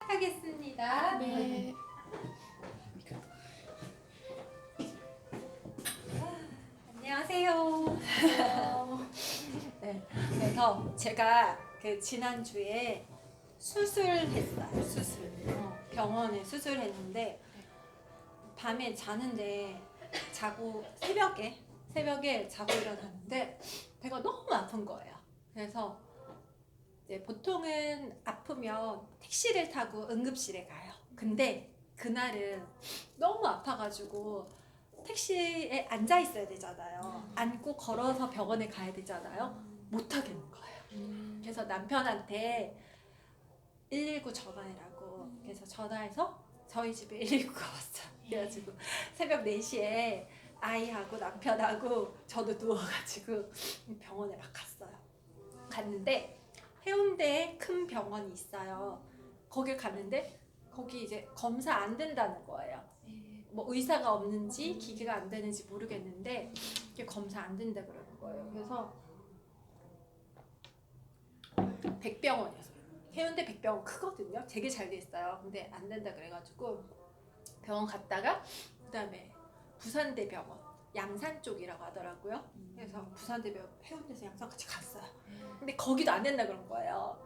시작하겠습니다. 네. 안녕하세요. 네, 그래서 제가 그 지난주에 수술했어요. 병원에 수술했는데 밤에 자는데 자고 새벽에 자고 일어났는데 배가 너무 아픈 거예요. 그래서 이제 보통은 아프면 택시를 타고 응급실에 가요. 근데 그날은 너무 아파가지고 택시에 앉아 있어야 되잖아요. 앉고 걸어서 병원에 가야 되잖아요. 못 하겠는 거예요. 그래서 남편한테 119 전화해라고. 그래서 전화해서 저희 집에 119가 왔어요. 그래가지고 새벽 4시에 아이하고 남편하고 저도 누워가지고 병원에 막 갔어요. 갔는데 해운대에 큰 병원이 있어요. 거길 갔는데 거기 이제 검사 안 된다는 거예요. 뭐 의사가 없는지 기계가 안 되는지 모르겠는데 이게 검사 안 된다 그러는 거예요. 그래서 백병원이었어요. 해운대 백병원 크거든요. 되게 잘 돼 있어요. 근데 안 된다 그래가지고 병원 갔다가 그다음에 부산대병원 양산 쪽이라고 하더라고요. 그래서 부산대병원 해운대에서 양산까지 갔어요. 근데 거기도 안 된다 그런 거예요.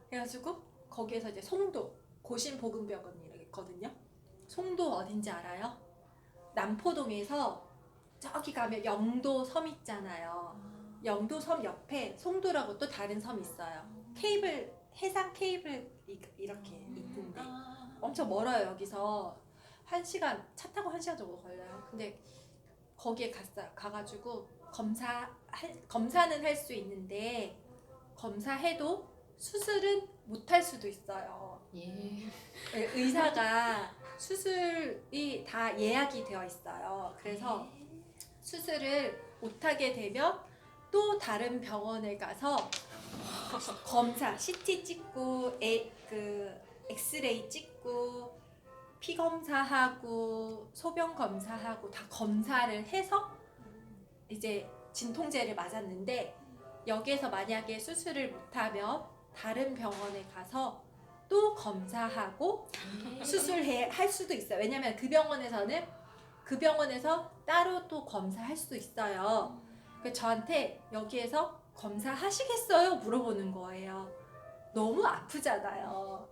그래가지고 거기에서 이제 송도 고신보건병원이라고 있거든요. 송도 어딘지 알아요? 남포동에서 저기 가면 영도섬 있잖아요. 영도섬 옆에 송도라고 또 다른 섬 있어요. 해상 케이블 이렇게 있는데 엄청 멀어요. 여기서 1시간 차 타고 1시간 정도 걸려요. 근데 거기에 갔어요. 가가지고 검사는 할 수 있는데 검사해도 수술은 못 할 수도 있어요. 예. 의사가 수술이 다 예약이 되어 있어요. 그래서 수술을 못하게 되면 또 다른 병원에 가서 검사, CT 찍고, 엑스레이 찍고, 피 검사하고, 소변 검사하고 다 검사를 해서 이제 진통제를 맞았는데 여기에서 만약에 수술을 못하면 다른 병원에 가서 또 검사하고 할 수도 있어요. 왜냐면 그 병원에서 따로 또 검사할 수도 있어요. 그래서 저한테 여기에서 검사하시겠어요? 물어보는 거예요. 너무 아프잖아요.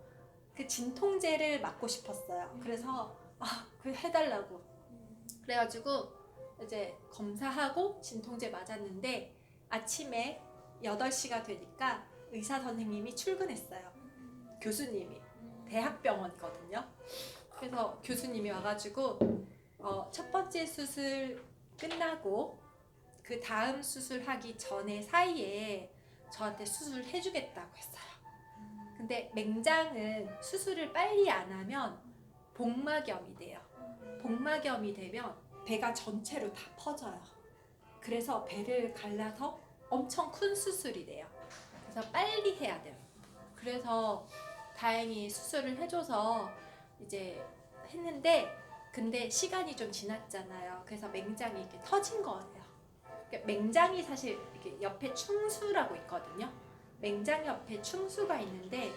그 진통제를 맞고 싶었어요. 그래서 그 해달라고. 그래가지고 이제 검사하고 진통제 맞았는데 아침에 8시가 되니까 의사 선생님이 출근했어요. 교수님이 대학병원이거든요. 그래서 교수님이 와가지고 첫 번째 수술 끝나고 그 다음 수술하기 전에 사이에 저한테 수술을 해주겠다고 했어요. 근데 맹장은 수술을 빨리 안 하면 복막염이 돼요. 복막염이 되면 배가 전체로 다 퍼져요. 그래서 배를 갈라서 엄청 큰 수술이 돼요. 그래서 빨리 해야 돼요. 그래서 다행히 수술을 해줘서 이제 했는데 근데 시간이 좀 지났잖아요. 그래서 맹장이 이렇게 터진 거예요. 그러니까 맹장이 사실 이렇게 옆에 충수라고 있거든요. 맹장 옆에 충수가 있는데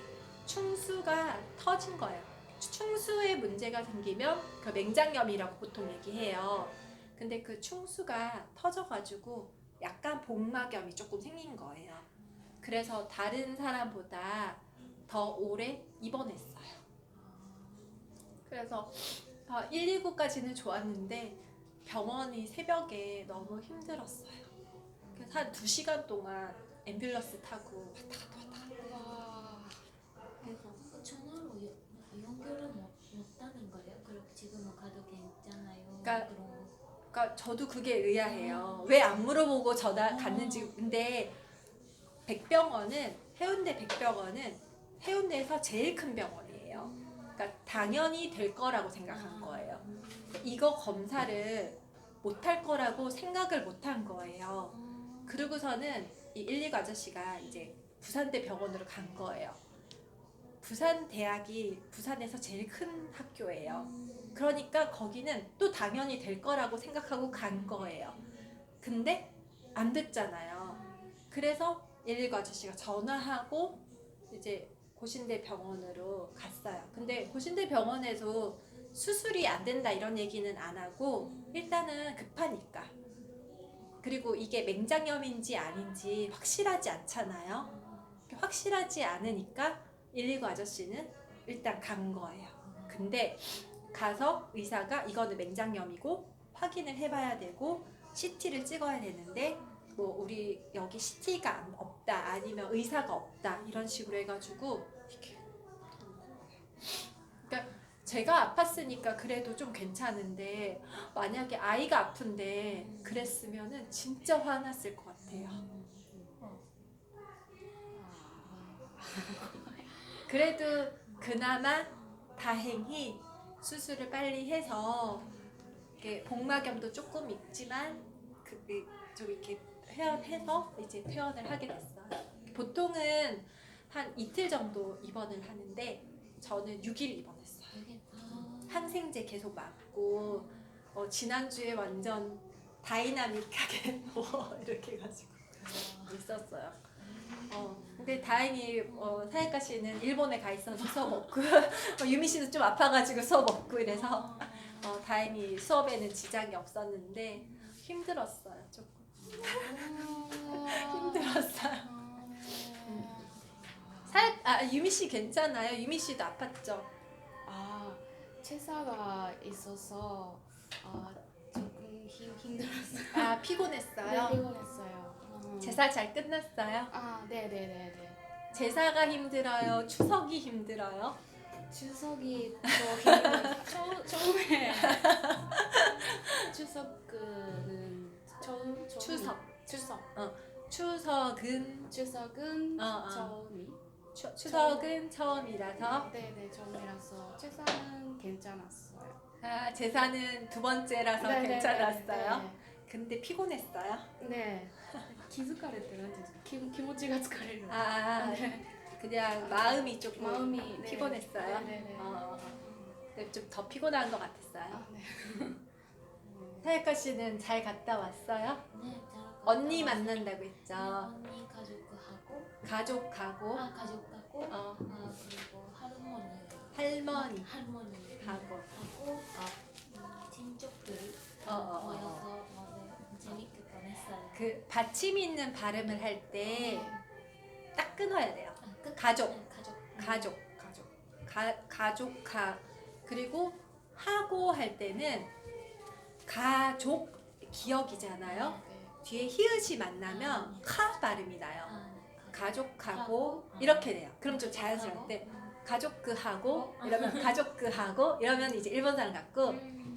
충수가 터진 거예요. 충수에 문제가 생기면 그 맹장염이라고 보통 얘기해요. 근데 그 충수가 터져가지고 약간 복막염이 조금 생긴 거예요. 그래서 다른 사람보다 더 오래 입원했어요. 그래서 119까지는 좋았는데 병원이 새벽에 너무 힘들었어요. 그래서 한 2시간 동안 앰뷸런스 타고 왔다 갔다. 와. 그래서 전화로 연결을 못하는 거예요? 그렇게 지금은 가도 괜찮아요. 그러니까 그런 거. 그러니까 저도 그게 의아해요. 왜 안 물어보고 전화 갔는지. 근데 해운대 백병원은 해운대에서 제일 큰 병원이에요. 그러니까 당연히 될 거라고 생각한 거예요. 이거 검사를 못할 거라고 생각을 못한 거예요. 그러고서는 이 119 아저씨가 이제 부산대 병원으로 간 거예요. 부산대학이 부산에서 제일 큰 학교예요. 그러니까 거기는 또 당연히 될 거라고 생각하고 간 거예요. 근데 안 됐잖아요. 그래서 119 아저씨가 전화하고 이제 고신대 병원으로 갔어요. 근데 근데 고신대 병원에서 수술이 안 된다 이런 얘기는 안 하고 일단은 급하니까. 그리고 이게 맹장염인지 아닌지 확실하지 않잖아요. 확실하지 않으니까 119 아저씨는 일단 간 거예요. 근데 가서 의사가 이거는 맹장염이고 확인을 해봐야 되고 CT를 찍어야 되는데 뭐 우리 여기 CT가 없다 아니면 의사가 없다 이런 식으로 해가지고 이렇게. 그러니까 제가 아팠으니까 그래도 좀 괜찮은데 만약에 아이가 아픈데 그랬으면은 진짜 화났을 것 같아요. 그래도 그나마 다행히 수술을 빨리 해서 이렇게 복막염도 조금 있지만 좀 이렇게 회원해서 이제 퇴원을 하게 됐어요. 보통은 한 이틀 정도 입원을 하는데 저는 6일 입원했어요. 항생제 계속 맞고 지난주에 완전 다이나믹하게 이렇게 해가지고 있었어요. 근데 다행히 사야카 씨는 일본에 가 있어서 수업 없고 유미 씨는 좀 아파가지고 수업 없고 이래서 다행히 수업에는 지장이 없었는데 힘들었어요 조금. 힘들었어요. 유미 씨 괜찮아요? 유미 씨도 아팠죠? 체사가 있어서 조금 힘들었어요. 피곤했어요? 네, 피곤했어요. 제사 잘 끝났어요? 네네네네. 제사가 힘들어요? 추석이 힘들어요? 추석이 더 힘들어요. 처음에 추석은 추석. 추석은 추석은 추석은 처음이라서 네네 처음이라서 체사는 괜찮았어요. 제사는 두 번째라서 네네네네. 괜찮았어요? 근데 피곤했어요? 네. 기疲れてる 気持ちが 疲れる. 그냥 마음이 조금 마음이 피곤했어요? 네네네. 좀 더 피곤한 것 같았어요? 네. 사야카 씨는 잘 갔다 왔어요? 네, 잘 언니 갔다 왔어요. 만난다고 했죠? 언니 가족하고 가족하고 그리고 할머니 할머니하고 친척들 모여서 재밌게 보냈어요. 그 받침 있는 발음을 할 때 딱 끊어야 돼요. 가족. 그리고 하고 할 때는 가족 기억이잖아요. 뒤에 히읗이 만나면 카 발음이 나요. 가족하고 이렇게 돼요. 그럼 좀 자연스러울 때 가족 하고 이러면 가족 하고 이러면 이제 일본 사람 같고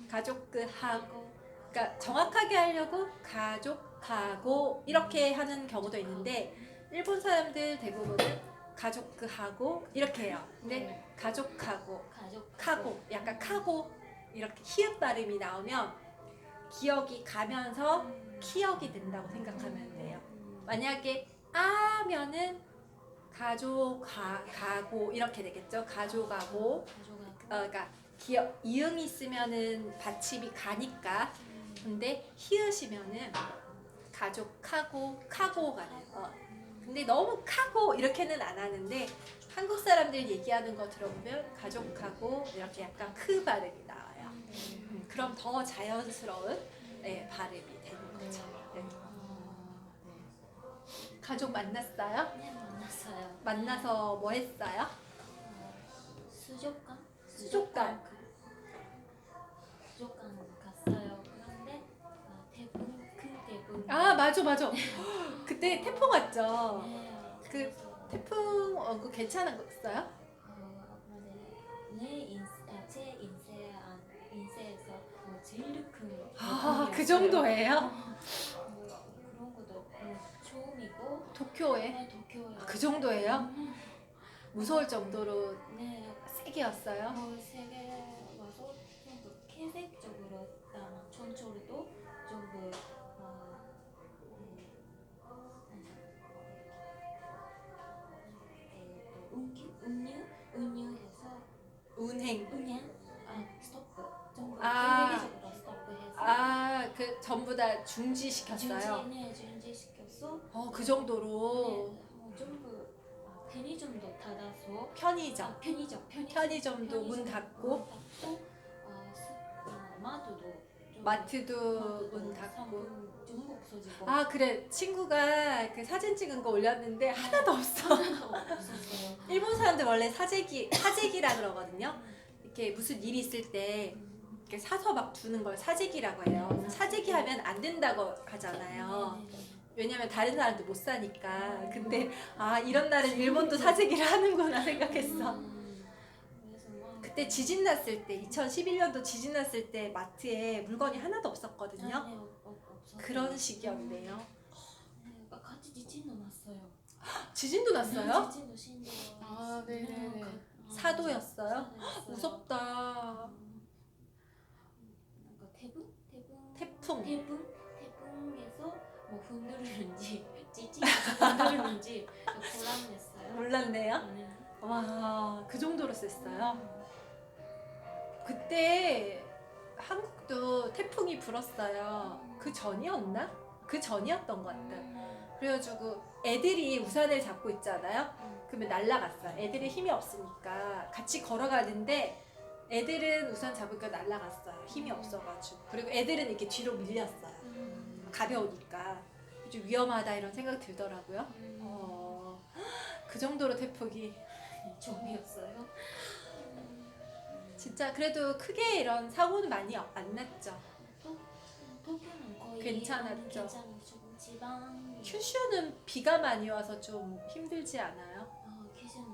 가족 하고 그러니까 정확하게 하려고 가족하고 이렇게 하는 경우도 있는데 일본 사람들 대부분은 가족하고 이렇게 해요. 근데 가족하고 카고 약간 카고 이렇게 히읗 발음이 나오면 기억이 가면서 키역이 된다고 생각하면 돼요. 만약에 아면은 가고 이렇게 되겠죠. 가족하고 그러니까 기억 이응이 있으면은 받침이 가니까. 근데 히읗이면은 가족하고가 돼요. 근데 너무 카고 이렇게는 안 하는데 한국 사람들 얘기하는 거 들어보면 가족하고 이렇게 약간 크 발음이 나와요. 그럼 더 자연스러운 발음이 되는 거죠. 네. 가족 만났어요? 네, 만났어요. 만나서 뭐 했어요? 수족관 갔어요. 그런데 큰 태풍. 맞아. 그때 태풍 왔죠. 네, 그 그래서 태풍 그거 괜찮았어요? 제 인생에서 제일 큰 그 정도예요? 그런 것도 처음이고 도쿄에? 도쿄에 그 정도예요? 무서울 정도로 네, 세게 왔어요? 세계 와서 전부 계획적으로 전철도 전부 운유해서 운행. 스토프 전부 아. 계획적으로 스토프해서 그 전부 다 중지시켰어요? 중지시켰어. 그 정도로. 전부 편의점도 닫아서 편의점. 편의점도 문 닫고 마트도 문 닫고. 전부 없어지고 아 그래, 친구가 그 사진 찍은 거 올렸는데 하나도 없어. 없었어요. 일본 사람들 원래 사재기라 그러거든요. 이렇게 무슨 일이 있을 때 이렇게 사서 막 두는 걸 사재기라고 해요. 사재기 하면 안 된다고 하잖아요. 왜냐면 다른 사람들 못 사니까. 근데 아 이런 날은 일본도 사재기를 하는구나 생각했어. 그래서 막 그때 지진 났을 때 2011년도 지진 났을 때 마트에 물건이 하나도 없었거든요. 네, 없었어요. 그런 시기였네요. 네, 같이 지진도 났어요. 지진도 났어요? 지진도 신도 아, 네네네. 사도였어요? 무섭다. 뭔가 태풍. 태풍에서 뭐 흔들리는지 지진에서 흔들리는지 불안했어요. 몰랐네요. 네. 와, 그 정도로 셌어요? 그때 한국도 태풍이 불었어요. 그 전이었나? 그 전이었던 것 같아요. 그래가지고 애들이 우산을 잡고 있잖아요. 그러면 날아갔어요. 애들이 힘이 없으니까 같이 걸어가는데 애들은 우산 잡으니까 날아갔어요. 힘이 없어가지고. 그리고 애들은 이렇게 뒤로 밀렸어요. 가벼우니까. 좀 위험하다 이런 생각 들더라고요. 그 정도로 태풍이. 좀이었어요. 진짜 그래도 크게 이런 사고는 많이 안 났죠. 도쿄는 거의 괜찮았죠. 괜찮았죠. 지방 큐슈는 비가 많이 와서 좀 힘들지 않아요? 기준은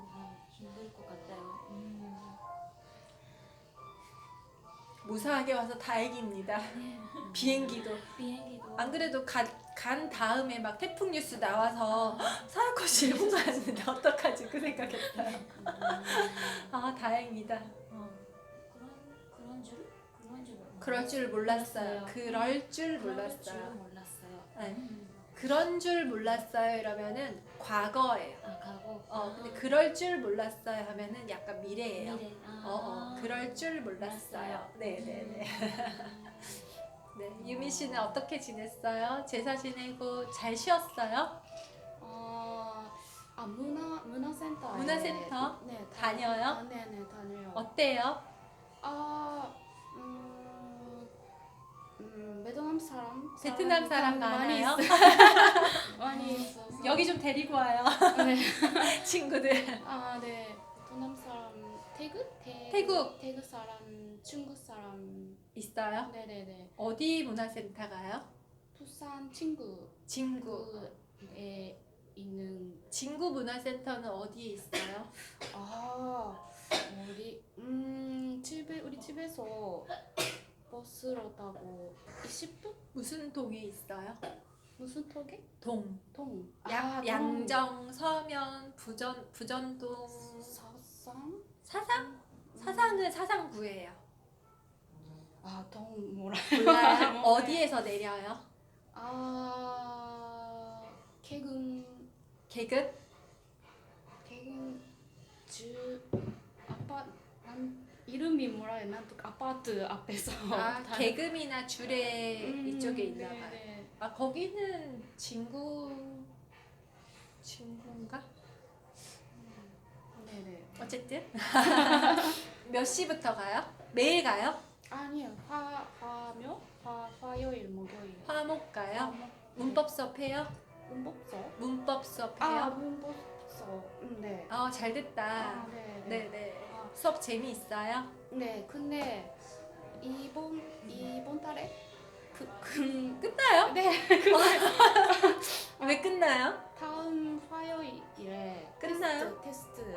힘들 것 같아요. 무사하게 와서 다행입니다. 비행기도. 비행기도 안 그래도 간 다음에 막 태풍 뉴스 나와서 사야코시 일본 갔는데 어떡하지 그 생각했어요. 아 다행이다. 그런 줄 그럴 줄 몰랐어요. 그럴 줄 그럴 줄 몰랐어요. 몰랐어요. 네. 그런 줄 몰랐어요 이러면은 과거예요. 가고 근데 그럴 줄 몰랐어요 하면은 약간 미래예요. 미래. 그럴 줄 몰랐어요. 네네네. 네, 유미 씨는 어떻게 지냈어요? 제사 지내고 잘 쉬었어요? 문화센터. 문화센터? 네, 다녀요? 네네, 다녀요. 어때요? 아, 베트남 사람? 베트남 사람 많이 많아요? 있어요. 많이 있어서. 여기 좀 데리고 와요. 네. 친구들. 아, 네. 베트남 사람, 태국. 태국 사람, 중국 사람. 있어요? 네네네. 어디 문화센터 가요? 부산 친구. 진구. 에 있는. 진구 문화센터는 어디에 있어요? 우리 집에서 버스로 타고 20분? 무슨 동에 있어요? 무슨 턱에? 동. 동. 양정, 서면, 부전동. 사상? 사상? 사상은 사상구예요. 동 뭐라? 몰라요? 어디에서 내려요? 개근 계급? 주 이름이 뭐라 해나? 아파트 앞에서. 계급이나 주례 이쪽에 있나 봐요. 네네. 거기는 진구인가? 네네. 어쨌든 몇 시부터 가요? 매일 가요? 아니요. 화요일, 목요일. 화목 가요? 문법 수업 해요? 문법서? 문법 수업 해요? 문법서. 네. 잘 됐다. 네. 네네. 수업 재미있어요? 네. 근데 이번 달에 끝나요? 네. 왜 끝나요? 다음 화요일에 끝나요? 테스트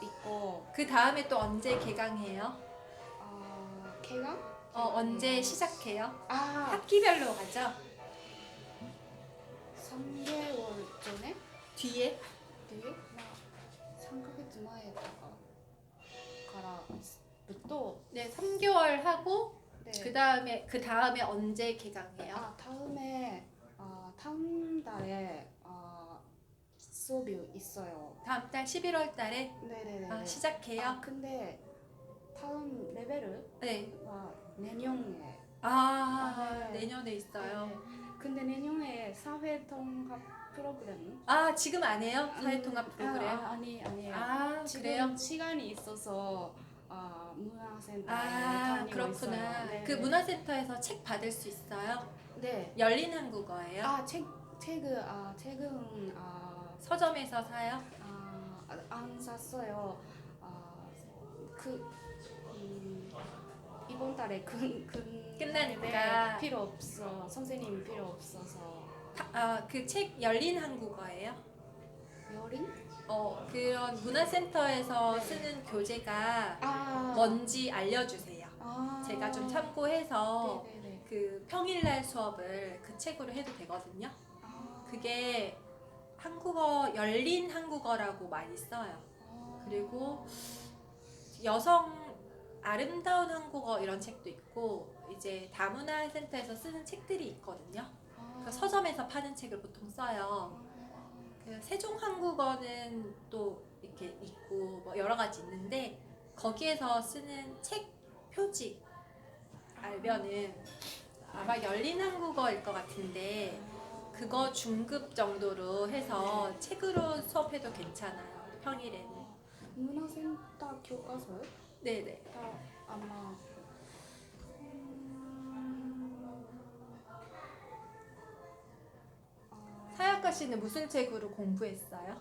있고. 그 다음에 또 언제 개강해요? 개강? 언제 시작해요? 아, 학기별로 가죠? 3개월 전에? 뒤에? 되게 3ヶ月前とかから부터. 네, 3개월 하고 네. 그 다음에 언제 개강해요? 다음 달에 수업이 있어요. 다음 달 11월 달에 네네네. 시작해요? 근데 다음 레벨은 네. 내년에. 네. 내년에 있어요. 네. 근데 내년에 사회통합 프로그램. 아 지금 안 해요? 사회통합 프로그램? 아니에요. 아 지금 그래요? 시간이 있어서 문화센터에 아 다니고 그렇구나. 있어요. 네. 그 문화센터에서 책 받을 수 있어요? 네. 열린 한국어예요? 책은 서점에서 사요? 안 샀어요. 이번 달에 끝나니까. 필요 없어. 선생님이 필요 없어서. 그 책 열린 한국어예요? 여린? 그런 문화센터에서 네. 쓰는 교재가 아. 뭔지 알려주세요. 제가 좀 참고해서 네네네. 그 평일날 수업을 그 책으로 해도 되거든요. 그게 한국어, 열린 한국어라고 많이 써요. 그리고 여성 아름다운 한국어 이런 책도 있고 이제 다문화센터에서 쓰는 책들이 있거든요. 그 서점에서 파는 책을 보통 써요. 그 세종 한국어는 또 이렇게 있고 뭐 여러 가지 있는데 거기에서 쓰는 책 표지 알면은 아마 열린 한국어일 것 같은데 그거 중급 정도로 해서 책으로 수업해도 괜찮아요. 평일에는. 문화센터 교과서요? 네네. 아마 사야카 씨는 무슨 책으로 공부했어요?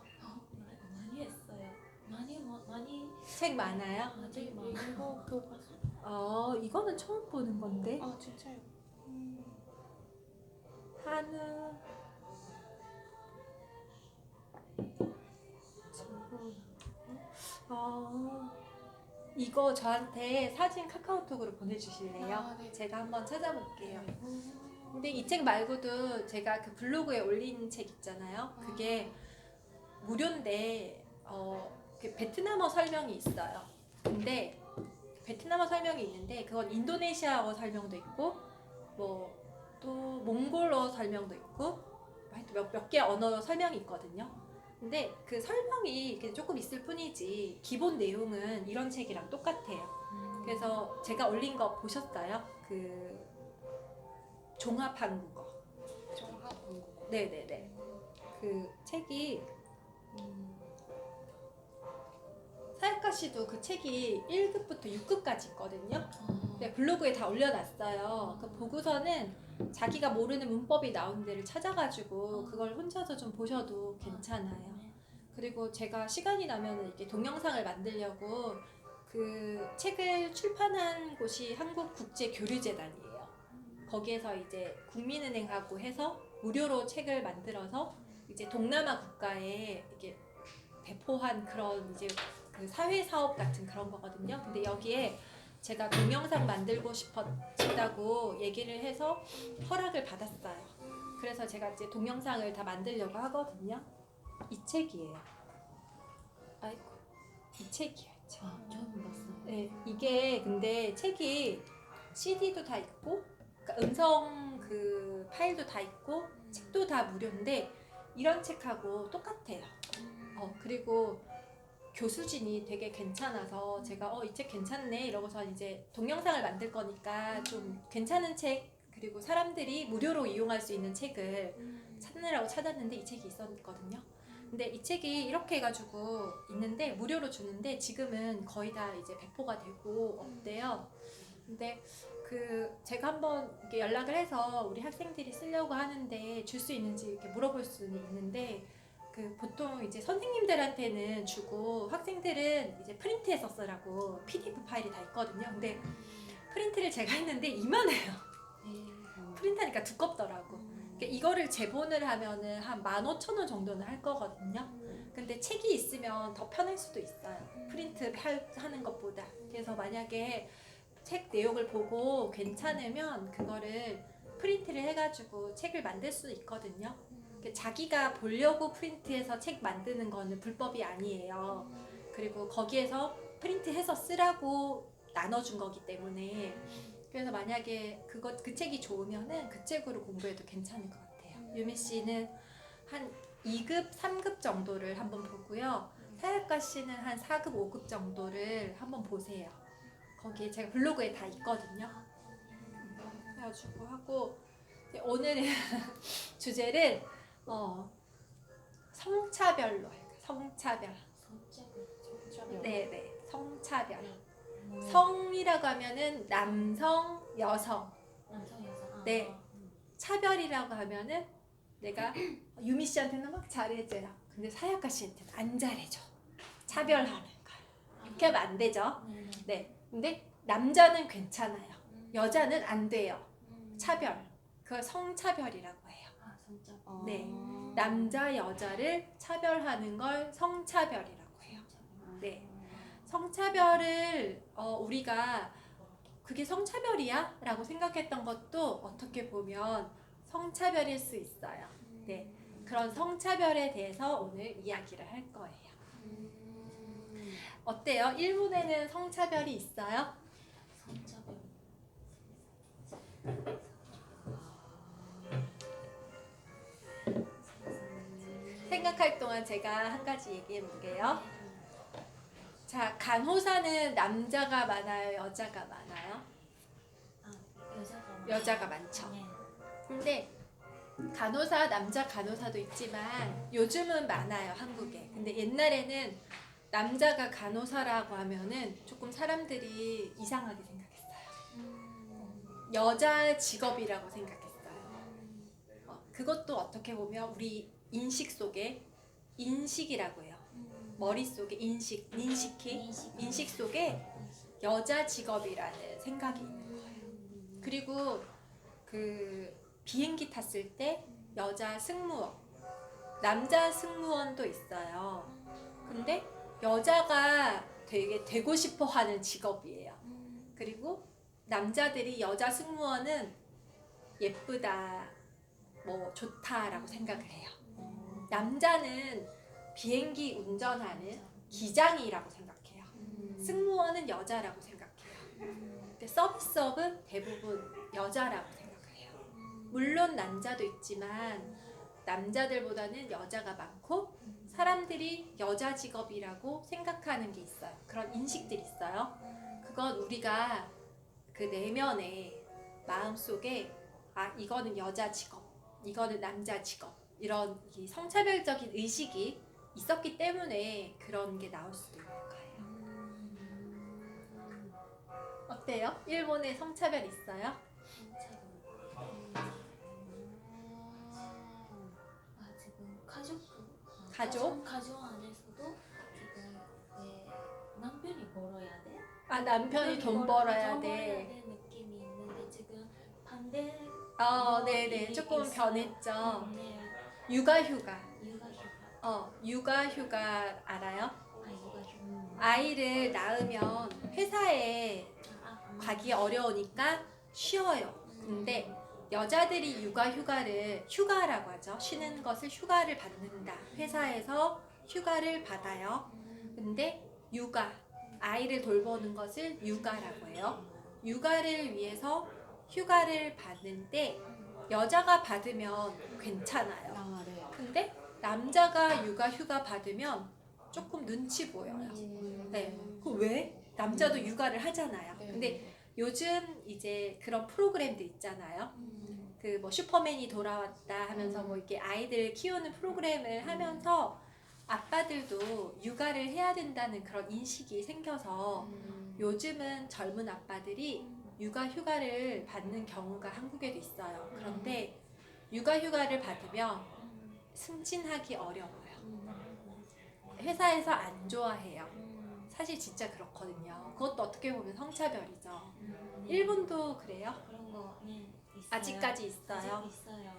많이 했어요. 많이 책 많아요? 아직 많아. 이거 교과서. 이거는 처음 보는 건데. 진짜요? 한우. 이거 저한테 사진 카카오톡으로 보내주실래요? 네. 제가 한번 찾아볼게요. 근데 이 책 말고도 제가 그 블로그에 올린 책 있잖아요. 그게 무료인데 그 베트남어 설명이 있어요. 근데 베트남어 설명이 있는데 그건 인도네시아어 설명도 있고 뭐 또 몽골어 설명도 있고 하여튼 몇 개 언어 설명이 있거든요. 근데 그 설명이 조금 있을 뿐이지 기본 내용은 이런 책이랑 똑같아요. 그래서 제가 올린 거 보셨어요? 그 종합 한국어. 종합 한국어. 네네네. 그 책이 사야카 씨도 그 책이 1급부터 6급까지 있거든요. 네, 블로그에 다 올려놨어요. 그 보고서는 자기가 모르는 문법이 나온 데를 찾아가지고 그걸 혼자서 좀 보셔도 괜찮아요. 그리고 제가 시간이 나면 이렇게 동영상을 만들려고 그 책을 출판한 곳이 한국국제교류재단이에요. 거기에서 이제 국민은행하고 해서 무료로 책을 만들어서 이제 동남아 국가에 이렇게 배포한 그런 이제 그 사회 사업 같은 그런 거거든요. 근데 여기에 제가 동영상 만들고 싶다고 얘기를 해서 허락을 받았어요. 그래서 제가 이제 동영상을 다 만들려고 하거든요. 이 책이에요. 아이고, 이 책이에요. 이 책. 처음 봤어요. 네, 이게 근데 책이 CD도 다 있고, 그러니까 음성 그 파일도 다 있고, 책도 다 무료인데 이런 책하고 똑같아요. 그리고 교수진이 되게 괜찮아서 제가 이 책 괜찮네 이러고서 이제 동영상을 만들 거니까 좀 괜찮은 책 그리고 사람들이 무료로 이용할 수 있는 책을 찾느라고 찾았는데 이 책이 있었거든요. 근데 이 책이 이렇게 해가지고 있는데 무료로 주는데 지금은 거의 다 이제 배포가 되고 없대요. 근데 그 제가 한번 이렇게 연락을 해서 우리 학생들이 쓰려고 하는데 줄 수 있는지 이렇게 물어볼 수는 있는데 그 보통 이제 선생님들한테는 주고 학생들은 이제 프린트해서 쓰라고 PDF 파일이 다 있거든요. 근데 프린트를 제가 했는데 이만해요. 프린트하니까 두껍더라고. 그러니까 이거를 재본을 하면은 한 15,000원 정도는 할 거거든요. 근데 책이 있으면 더 편할 수도 있어요. 프린트 하는 것보다. 그래서 만약에 책 내용을 보고 괜찮으면 그거를 프린트를 해가지고 책을 만들 수 있거든요. 자기가 보려고 프린트해서 책 만드는 거는 불법이 아니에요. 그리고 거기에서 프린트해서 쓰라고 나눠준 거기 때문에 그래서 만약에 그 책이 좋으면은 그 책으로 공부해도 괜찮을 것 같아요. 유미 씨는 한 2급, 3급 정도를 한번 보고요. 사야카 씨는 한 4급, 5급 정도를 한번 보세요. 거기에 제가 블로그에 다 있거든요. 그래가지고 하고 오늘의 주제를 성차별로 할까요? 성차별. 성적을 네네. 성차별. 뭐, 성이라고 하면은 남성, 여성. 남성 여성 네. 차별이라고 하면은 내가 유미 씨한테는 막 잘해줘요. 근데 사야카 씨한테는 안 잘해줘. 차별하는 걸. 이렇게 하면 안 되죠. 네네. 네. 근데 남자는 괜찮아요. 여자는 안 돼요. 차별. 그걸 성차별이라고 해요. 아 성적 네. 남자, 여자를 차별하는 걸 성차별이라고 해요. 네. 성차별을 우리가 그게 성차별이야? 라고 생각했던 것도 어떻게 보면 성차별일 수 있어요. 네. 그런 성차별에 대해서 오늘 이야기를 할 거예요. 어때요? 일본에는 성차별이 있어요? 성적을 생각할 동안 제가 한 가지 얘기해 볼게요. 자, 간호사는 남자가 많아요? 여자가 많아요? 아 여자가 여자가 많죠. 네. 근데 간호사, 남자 간호사도 있지만 요즘은 많아요, 한국에. 근데 옛날에는 남자가 간호사라고 하면은 조금 사람들이 이상하게 생각했어요. 여자 직업이라고 생각했어요. 그것도 어떻게 보면 우리 인식 속에 인식이라고 해요. 머릿속에 인식 속에 여자 직업이라는 생각이 있는 거예요. 그리고 그 비행기 탔을 때 여자 승무원, 남자 승무원도 있어요. 근데 여자가 되게 되고 싶어 하는 직업이에요. 그리고 남자들이 여자 승무원은 예쁘다, 뭐 좋다라고 생각을 해요. 남자는 비행기 운전하는 기장이라고 생각해요. 승무원은 여자라고 생각해요. 근데 서비스업은 대부분 여자라고 생각을 해요. 물론 남자도 있지만 남자들보다는 여자가 많고 사람들이 여자 직업이라고 생각하는 게 있어요. 그런 인식들이 있어요. 그건 우리가 그 내면에 마음속에 아 이거는 여자 직업, 이거는 남자 직업 이런 이 성차별적인 의식이 있었기 때문에 그런 게 나올 수도 있는 거예요. 어때요? 일본에 성차별 있어요? 아 지금 가족 가족? 안에서도 지금 왜 남편이 벌어야 돼? 아 남편이 돈 벌어야 돼. 느낌이 있는데 지금 반대 네네 조금 있어요. 변했죠. 네. 육아휴가. 육아휴가. 육아휴가 알아요? 아 육아휴가. 아이를 낳으면 회사에 가기 어려우니까 쉬어요. 근데 여자들이 육아휴가를 휴가라고 하죠. 쉬는 것을 휴가를 받는다. 회사에서 휴가를 받아요. 근데 육아, 아이를 돌보는 것을 육아라고 해요. 육아를 위해서 휴가를 받는데 여자가 받으면 괜찮아요. 아, 네. 근데 남자가 육아휴가 받으면 조금 눈치 보여요. 네. 그 왜? 남자도 육아를 하잖아요. 네. 근데 요즘 이제 그런 프로그램들 있잖아요. 그 뭐 슈퍼맨이 돌아왔다 하면서 뭐 이렇게 아이들 키우는 프로그램을 하면서 아빠들도 육아를 해야 된다는 그런 인식이 생겨서 요즘은 젊은 아빠들이 육아휴가를 받는 경우가 한국에도 있어요. 그런데 육아휴가를 받으면 승진하기 어려워요. 회사에서 안 좋아해요. 사실 진짜 그렇거든요. 그것도 어떻게 보면 성차별이죠. 일본도 그래요? 그런 거 네. 있어요. 아직까지 있어요. 아직 있어요.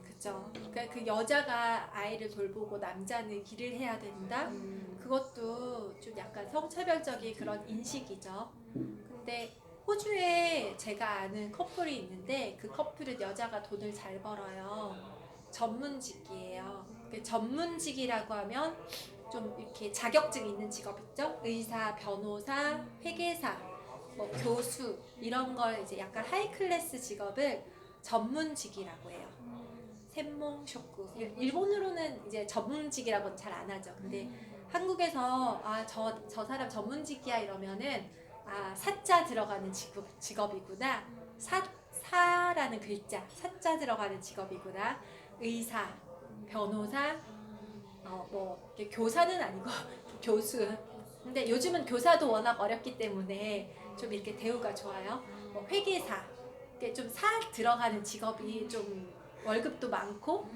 그죠. 그러니까 그 여자가 아이를 돌보고 남자는 일을 해야 된다. 그것도 좀 약간 성차별적인 그런 인식이죠. 근데 호주에 제가 아는 커플이 있는데 그 커플은 여자가 돈을 잘 벌어요. 전문직이에요. 그 전문직이라고 하면 좀 이렇게 자격증 있는 직업 있죠? 의사, 변호사, 회계사, 뭐 교수 이런 걸 이제 약간 하이 클래스 직업을 전문직이라고 해요. 셈몽 쇼쿠. 일본으로는 이제 전문직이라고는 잘 안 하죠. 근데 한국에서 저 사람 전문직이야 이러면은 사자 들어가는 직업이구나. 사라는 글자, 사자 들어가는 직업이구나. 의사, 변호사, 뭐 이렇게 교사는 아니고 교수. 근데 요즘은 교사도 워낙 어렵기 때문에 좀 이렇게 대우가 좋아요. 뭐 회계사, 이렇게 좀 살 들어가는 직업이 좀 월급도 많고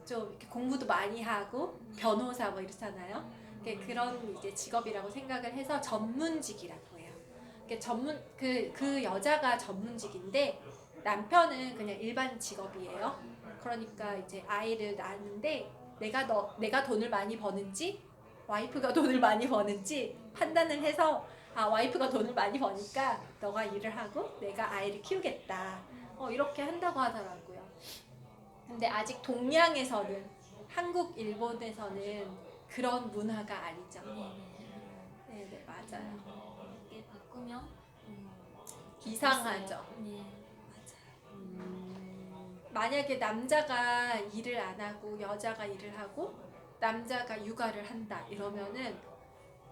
좀 이렇게 공부도 많이 하고 변호사 뭐 이렇잖아요. 그런 이제 직업이라고 생각을 해서 전문직이라고 해요. 그 여자가 전문직인데 남편은 그냥 일반 직업이에요. 그러니까 이제 아이를 낳았는데 내가 돈을 많이 버는지 와이프가 돈을 많이 버는지 판단을 해서 와이프가 돈을 많이 버니까 너가 일을 하고 내가 아이를 키우겠다. 이렇게 한다고 하더라고요. 근데 아직 동양에서는 한국, 일본에서는 그런 문화가 아니죠. 네, 맞아요. 이게 바꾸면 이상하죠. 네. 만약에 남자가 일을 안 하고 여자가 일을 하고 남자가 육아를 한다 이러면은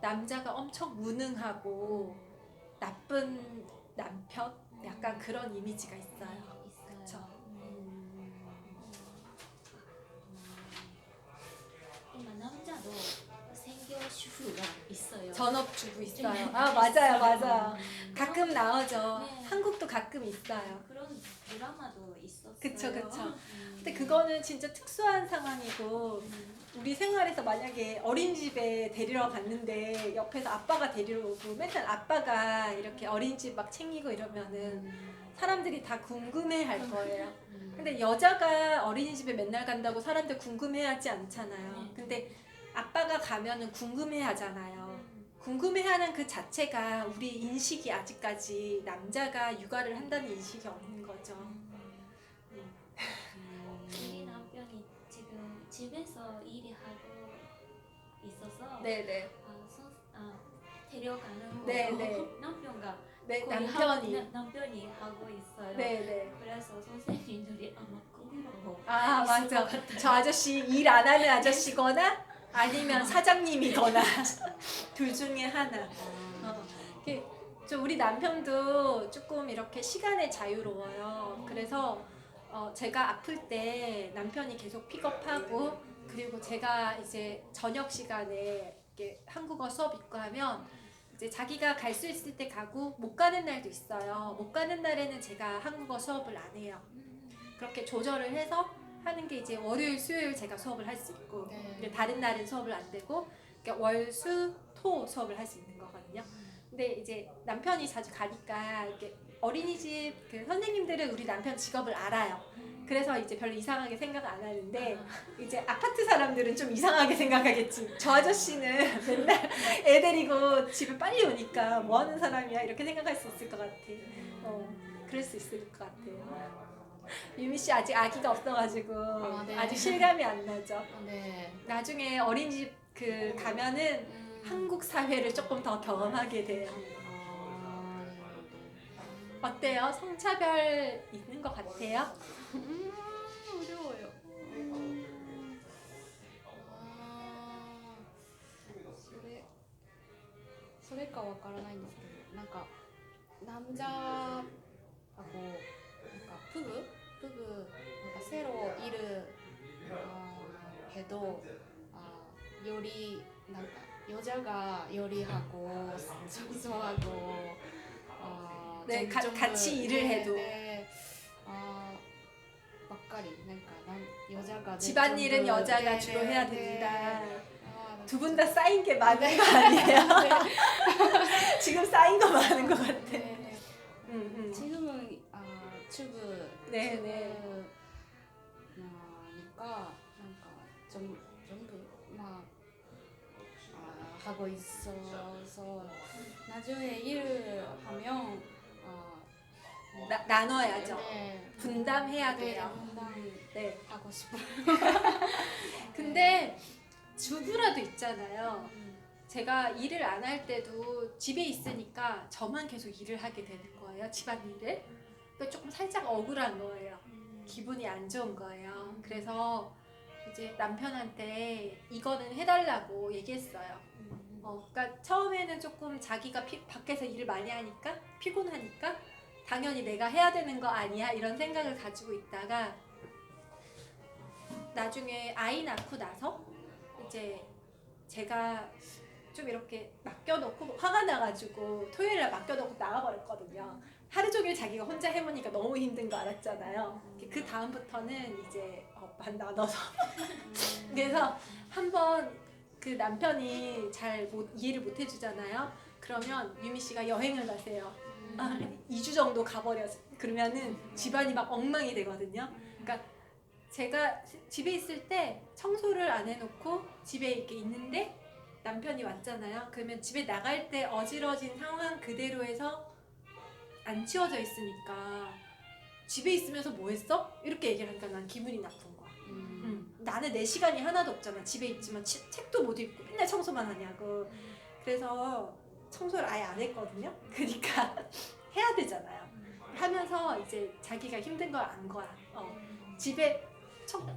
남자가 엄청 무능하고 나쁜 남편? 약간 그런 이미지가 있어요. 그쵸? 이마 남자도専業主婦가 있어요. 전업주부 있어요. 네, 맞아요. 있어요. 가끔 나오죠. 네. 한국도 가끔 있어요. 그런 드라마도 있었어요. 그쵸. 근데 그거는 진짜 특수한 상황이고 우리 생활에서 만약에 어린이집에 데리러 갔는데 옆에서 아빠가 데리러 오고 맨날 아빠가 이렇게 어린이집 막 챙기고 이러면은 사람들이 다 궁금해 할 거예요. 근데 여자가 어린이집에 맨날 간다고 사람들 궁금해하지 않잖아요. 근데 아빠가 가면은 궁금해하잖아요. 궁금해하는 그 자체가 우리 인식이 아직까지 남자가 육아를 한다는 인식이 없는 거죠. 우리 남편이 지금 집에서 일을 하고 있어서 네네. 데려가는 거 네. 남편이 하고 있어요. 네네. 그래서 선생님들이 아마 궁금하고 맞아. 저 아저씨 일 안 하는 아저씨거나 아니면 사장님이거나 둘 중에 하나. 우리 남편도 조금 이렇게 시간에 자유로워요. 그래서 제가 아플 때 남편이 계속 픽업하고 그리고 제가 이제 저녁 시간에 이렇게 한국어 수업 있고 하면 이제 자기가 갈 수 있을 때 가고 못 가는 날도 있어요. 못 가는 날에는 제가 한국어 수업을 안 해요. 그렇게 조절을 해서 하는 게 이제 월요일, 수요일 제가 수업을 할 수 있고 이제 다른 날은 수업을 안 되고 그러니까 월, 수, 토 수업을 할 수 있는 거거든요. 근데 이제 남편이 자주 가니까 이렇게 어린이집 그 선생님들은 우리 남편 직업을 알아요. 그래서 이제 별로 이상하게 생각 안 하는데 이제 아파트 사람들은 좀 이상하게 생각하겠지. 저 아저씨는 맨날 애 데리고 집에 빨리 오니까 뭐 하는 사람이야 이렇게 생각할 수 있을 것 같아. 그럴 수 있을 것 같아요. 유미 씨 아직 아기가 없어가지고 네. 아직 실감이 안 나죠. 네. 나중에 어린이집 가면은 한국 사회를 조금 더 경험하게 돼요. 어때요? 성차별 있는 것 같아요? 어려워요. それかわからないんですけど、なんか남자がこうなんかフグなんか새로 일을 해도よりなんか여자가 요리하고 청소하고 네, 좀 같이 일을 해도. 막가리 그러니까 여자가 집안일은 좀 더- 여자가 네, 주로 네, 해야 네. 된다. 아, 두 분 다 쌓인 게 많은 거 아니에요? 지금 쌓인 거 많은 것 같아. 네. 지금은 주부 네. 주부니까 뭔가 전부 막 하고 있어서 나중에 일을 하면 나눠야죠. 네. 분담해야 네, 돼요. 네. 하고 싶어요. 근데 주부라도 있잖아요. 제가 일을 안 할 때도 집에 있으니까 저만 계속 일을 하게 되는 거예요. 집안일을. 그러니까 조금 살짝 억울한 거예요. 기분이 안 좋은 거예요. 그래서 이제 남편한테 이거는 해달라고 얘기했어요. 그러니까 처음에는 조금 자기가 밖에서 일을 많이 하니까 피곤하니까 당연히 내가 해야 되는 거 아니야 이런 생각을 가지고 있다가 나중에 아이 낳고 나서 이제 제가 좀 이렇게 맡겨놓고 화가 나가지고 토요일날 맡겨놓고 나가버렸거든요. 하루 종일 자기가 혼자 해보니까 너무 힘든 거 알았잖아요. 그 다음부터는 이제 반 나눠서 그래서 한번 그 남편이 잘 이해를 못 해주잖아요. 그러면 유미 씨가 여행을 가세요. 2주 정도 가버려서 그러면은 집안이 막 엉망이 되거든요. 그러니까 제가 집에 있을 때 청소를 안 해놓고 집에 이렇게 있는데 남편이 왔잖아요. 그러면 집에 나갈 때 어지러진 상황 그대로 해서 안 치워져 있으니까 집에 있으면서 뭐 했어? 이렇게 얘기를 하니까 난 기분이 나쁜 거야. 나는 내 시간이 하나도 없잖아. 집에 있지만 책도 못 읽고 맨날 청소만 하냐고. 그래서 청소를 아예 안 했거든요. 그러니까 해야 되잖아요. 하면서 이제 자기가 힘든 걸 안 거야. 집에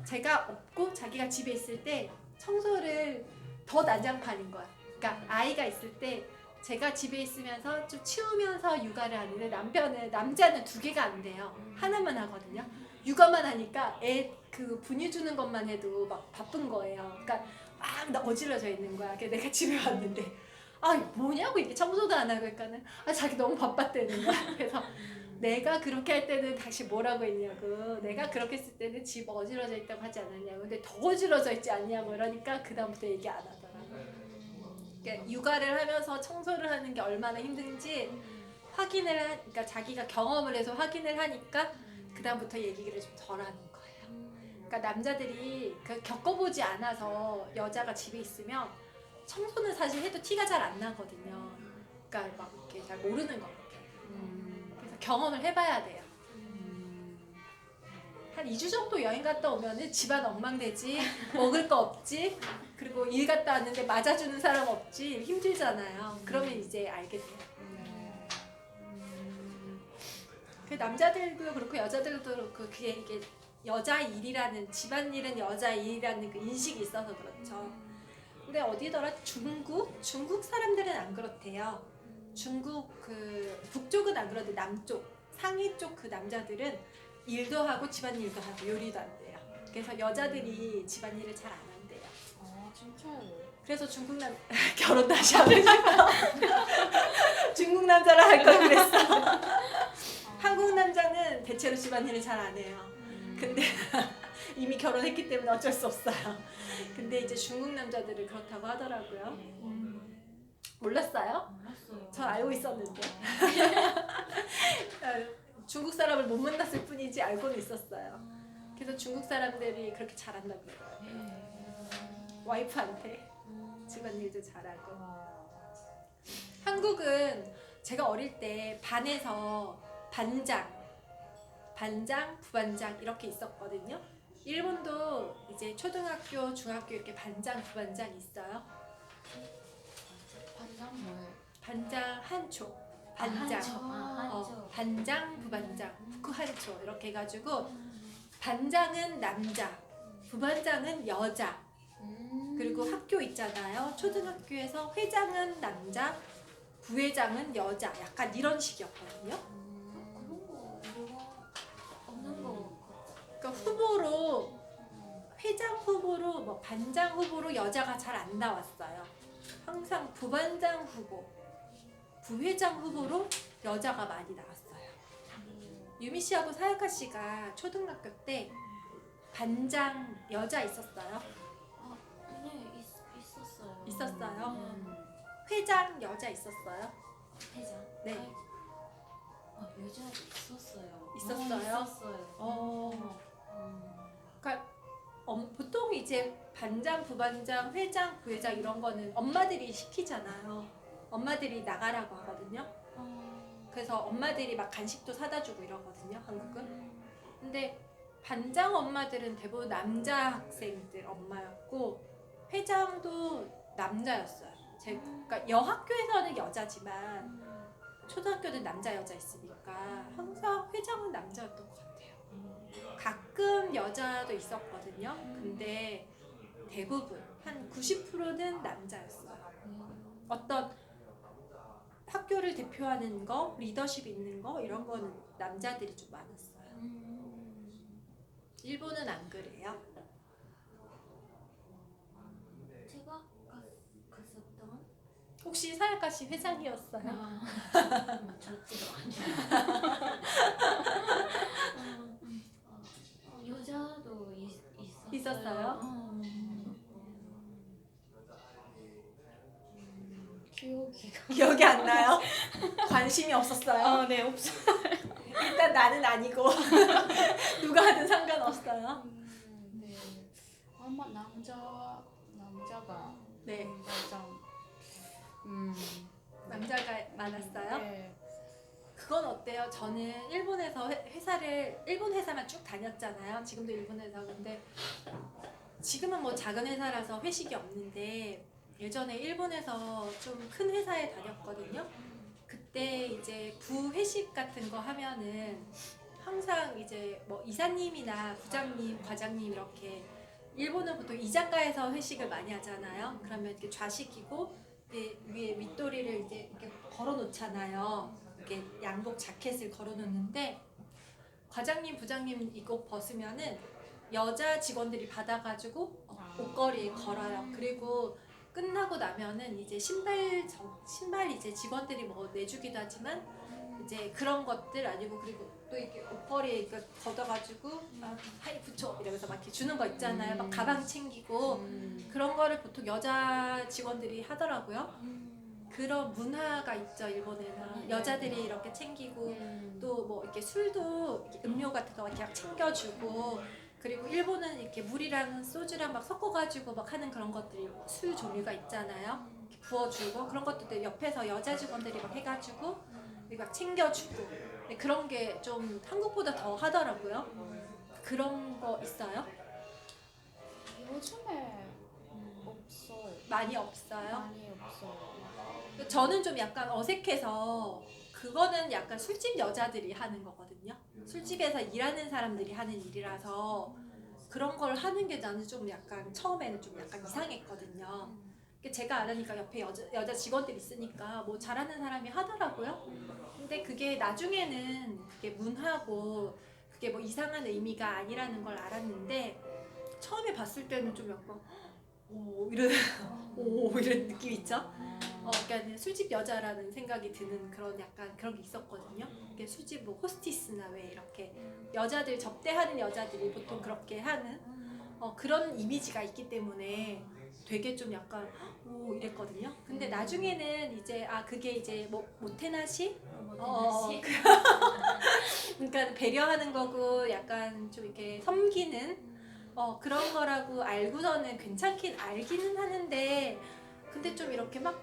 제가 없고 자기가 집에 있을 때 청소를 더 난장판인 거야. 그러니까 아이가 있을 때 제가 집에 있으면서 좀 치우면서 육아를 하는데 남자는 2개가 안 돼요. 하나만 하거든요. 육아만 하니까 애 그 분유 주는 것만 해도 막 바쁜 거예요. 그러니까 막 어지러져 있는 거야. 그래서 내가 집에 왔는데 뭐냐고 이게 청소도 안 하고 그러니까는 자기 너무 바빴다는 거야. 그래서 내가 그렇게 할 때는 다시 뭐라고 했냐고, 내가 그렇게 했을 때는 집 어지러져 있다고 하지 않았냐고, 근데 더 어지러져 있지 않냐고 이러니까 그 다음부터 얘기 안 하더라고. 그러니까 육아를 하면서 청소를 하는 게 얼마나 힘든지 그러니까 자기가 경험을 해서 확인을 하니까 그 다음부터 얘기를 좀 덜 하는 거예요. 그러니까 남자들이 겪어보지 않아서 여자가 집에 있으면 청소는 사실 해도 티가 잘 안 나거든요. 그러니까 막 이렇게 잘 모르는 것 같아요. 그래서 경험을 해봐야 돼요. 한 2주 정도 여행 갔다 오면은 집안 엉망되지, 먹을 거 없지, 그리고 일 갔다 왔는데 맞아주는 사람 없지, 힘들잖아요. 그러면 이제 알게 돼요. 그 남자들도 그렇고 여자들도 그렇고 그게 이게 여자 일이라는, 집안일은 여자 일이라는 그 인식이 있어서 그렇죠. 근데 어디더라? 중국 사람들은 안 그렇대요. 중국 그 북쪽은 안 그런데 남쪽 상위 쪽 그 남자들은 일도 하고 집안일도 하고 요리도 안 돼요. 그래서 여자들이 집안일을 잘 안 한대요. 진짜요? 그래서 결혼 다시 하고 싶어. 중국 남자랑 할 걸 그랬어. 한국 남자는 대체로 집안일을 잘 안 해요. 근데 이미 결혼했기 때문에 어쩔 수 없어요. 근데 이제 중국 남자들은 그렇다고 하더라고요. 몰랐어요? 몰랐어요. 전 알고 있었는데. 중국 사람을 못 만났을 뿐이지 알고는 있었어요. 그래서 중국 사람들이 그렇게 잘한다고 그러더라고요. 와이프한테 집안일도 잘하고. 한국은 제가 어릴 때 반에서 반장, 부반장 이렇게 있었거든요. 일본도 이제 초등학교, 중학교 이렇게 반장, 부반장 있어요. 반장 뭐예요? 반장 한초, 반장, 부반장, 부한초 이렇게 해가지고 반장은 남자, 부반장은 여자. 그리고 학교 있잖아요. 초등학교에서 회장은 남자, 부회장은 여자. 약간 이런 식이었거든요. 그런 거 우리가 없는 거 그러니까 후보로 회장 후보로 뭐 반장 후보로 여자가 잘 안 나왔어요. 항상 부반장 후보, 부회장 후보로 여자가 많이 나왔어요. 유미 씨하고 사야카 씨가 초등학교 때 반장 여자 있었어요? 네, 있었어요. 있었어요? 회장 여자 있었어요? 회장? 네. 여자 있었어요. 있었어요? 있었어요. 그러니까 보통 이제 반장, 부반장, 회장, 부회장 이런 거는 엄마들이 시키잖아요. 엄마들이 나가라고 하거든요. 그래서 엄마들이 막 간식도 사다 주고 이러거든요, 한국은. 근데 반장 엄마들은 대부분 남자 학생들 엄마였고 회장도 남자였어요. 그러니까 여학교에서는 여자지만 초등학교는 남자 여자 있으니까 항상 회장은 남자였던 것 같아요. 가끔 여자도 있었거든요. 근데 대부분 한 90%는 남자였어요. 어떤 학교를 대표하는 거, 리더십 있는 거 이런 거는 남자들이 좀 많았어요. 일본은 안 그래요. 혹시 사야카 씨 회장이었어요? 절대로 아니에요. 여자도 있었어요. 있었어요? 기억이 안 나요? 관심이 없었어요? 네 없어. 일단 나는 아니고 누가 하든 상관없어요. 네. 아마 남자가 네, 가장 남자가 많았어요? 네. 그건 어때요? 저는 일본에서 일본 회사만 쭉 다녔잖아요. 지금도 일본 회사. 근데 지금은 뭐 작은 회사라서 회식이 없는데 예전에 일본에서 좀 큰 회사에 다녔거든요. 그때 이제 부회식 같은 거 하면은 항상 이제 뭐 이사님이나 부장님, 과장님 이렇게 일본은 보통 이자카에서 회식을 많이 하잖아요. 그러면 이렇게 좌식이고 위에 윗도리를 이제 이렇게 걸어 놓잖아요. 이렇게 양복 자켓을 걸어 놓는데 과장님, 부장님 이거 벗으면은 여자 직원들이 받아가지고 옷걸이에 걸어요. 그리고 끝나고 나면은 이제 신발 이제 직원들이 뭐 내주기도 하지만 이제 그런 것들 아니고 그리고 또 이렇게 옷걸이에 이거 걷어가지고 하이 부초 이러면서 막 이렇게 주는 거 있잖아요. 막 가방 챙기고 그런 거를 보통 여자 직원들이 하더라고요. 그런 문화가 있죠 일본에는. 여자들이 이렇게 챙기고 또 뭐 이렇게 술도 이렇게 음료 같은 거 이렇게 챙겨주고 그리고 일본은 이렇게 물이랑 소주랑 막 섞어가지고 막 하는 그런 것들이 술 종류가 있잖아요. 이렇게 부어주고 그런 것도 옆에서 여자 직원들이 막 해가지고 막 챙겨주고 그런 게 좀 한국보다 더 하더라고요. 그런 거 있어요? 요즘에 없어요. 많이 없어요? 많이 없어요. 저는 좀 약간 어색해서 그거는 약간 술집 여자들이 하는 거거든요. 술집에서 일하는 사람들이 하는 일이라서 그런 걸 하는 게 나는 좀 약간 처음에는 좀 약간 이상했거든요. 제가 알으니까 옆에 여자 직원들 있으니까 뭐 잘하는 사람이 하더라고요. 근데 그게 나중에는 그게 문화고 그게 뭐 이상한 의미가 아니라는 걸 알았는데 처음에 봤을 때는 좀 약간 오 이런 느낌 있죠? 그러니까 술집 여자라는 생각이 드는 그런 약간 그런 게 있었거든요. 이게 술집 뭐 호스티스나 왜 이렇게 여자들 접대하는 여자들이 보통 그렇게 하는 그런 이미지가 있기 때문에 되게 좀 약간 오 이랬거든요. 근데 나중에는 이제 그게 이제 뭐 모테나시? 그러니까 배려하는 거고 약간 좀 이렇게 섬기는 그런 거라고 알고서는 괜찮긴 알기는 하는데 근데 좀 이렇게 막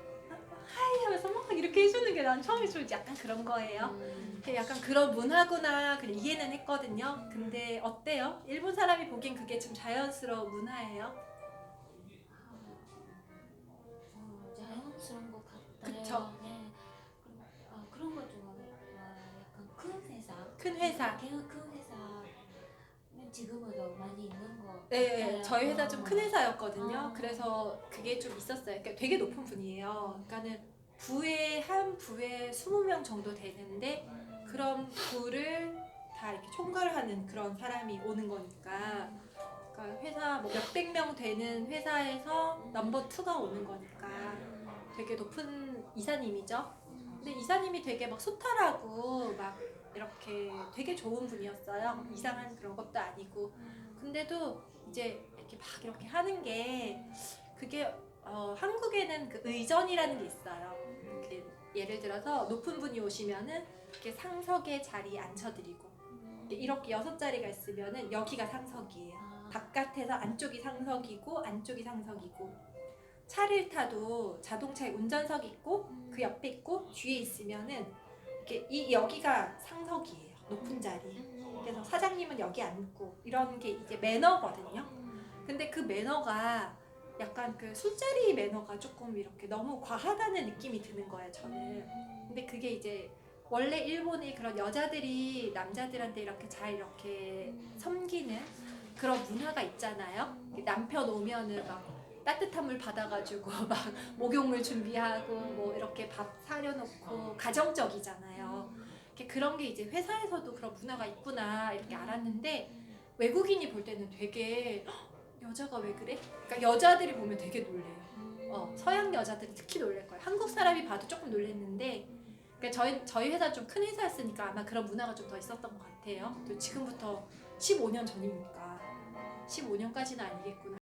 하이 하면서 막 이렇게 해주는 게 난 처음에 좀 약간 그런 거예요. 약간 그런 문화구나 그냥 이해는 했거든요. 근데 어때요? 일본 사람이 보기엔 그게 좀 자연스러운 문화예요? 자연스러운 것 같아요. 그쵸. 네. 그런 거 좋아해요. 약간 큰 회사. 큰 회사. 큰 회사는 지금도 많이 있는 거. 네, 같아요. 저희 회사 좀 큰 회사였거든요. 어. 그래서 그게 좀 있었어요. 그러니까 되게 높은 분이에요. 그러니까는 한 부에 20명 정도 되는데 그런 부를 다 이렇게 총괄하는 그런 사람이 오는 거니까 그러니까 회사 뭐 몇백 명 되는 회사에서 넘버 2가 오는 거니까 되게 높은 이사님이죠. 근데 이사님이 되게 막 소탈하고 막 이렇게 되게 좋은 분이었어요. 이상한 그런 것도 아니고. 근데도 이제 이렇게 막 이렇게 하는 게 그게 한국에는 그 의전이라는 게 있어요. 이렇게 예를 들어서 높은 분이 오시면은 이렇게 상석에 자리에 앉혀드리고 이렇게 6자리가 있으면은 여기가 상석이에요. 바깥에서 안쪽이 상석이고 안쪽이 상석이고 차를 타도 자동차에 운전석 있고 그 옆에 있고 뒤에 있으면은 이렇게 여기가 상석이에요. 높은 자리. 그래서 사장님은 여기 앉고 이런 게 이제 매너거든요. 근데 그 매너가 약간 그 술자리 매너가 조금 이렇게 너무 과하다는 느낌이 드는 거예요, 저는. 근데 그게 이제 원래 일본의 그런 여자들이 남자들한테 이렇게 잘 이렇게 섬기는 그런 문화가 있잖아요. 남편 오면은 막 따뜻한 물 받아가지고 막 목욕물 준비하고 뭐 이렇게 밥 사려놓고 가정적이잖아요. 그런 게 이제 회사에서도 그런 문화가 있구나 이렇게 알았는데 외국인이 볼 때는 되게 여자가 왜 그래? 그러니까 여자들이 보면 되게 놀래요. 서양 여자들이 특히 놀랄 거예요. 한국 사람이 봐도 조금 놀랐는데 그러니까 저희 회사 좀 큰 회사였으니까 아마 그런 문화가 좀 더 있었던 것 같아요. 또 지금부터 15년 전이니까 15년까지는 아니겠구나.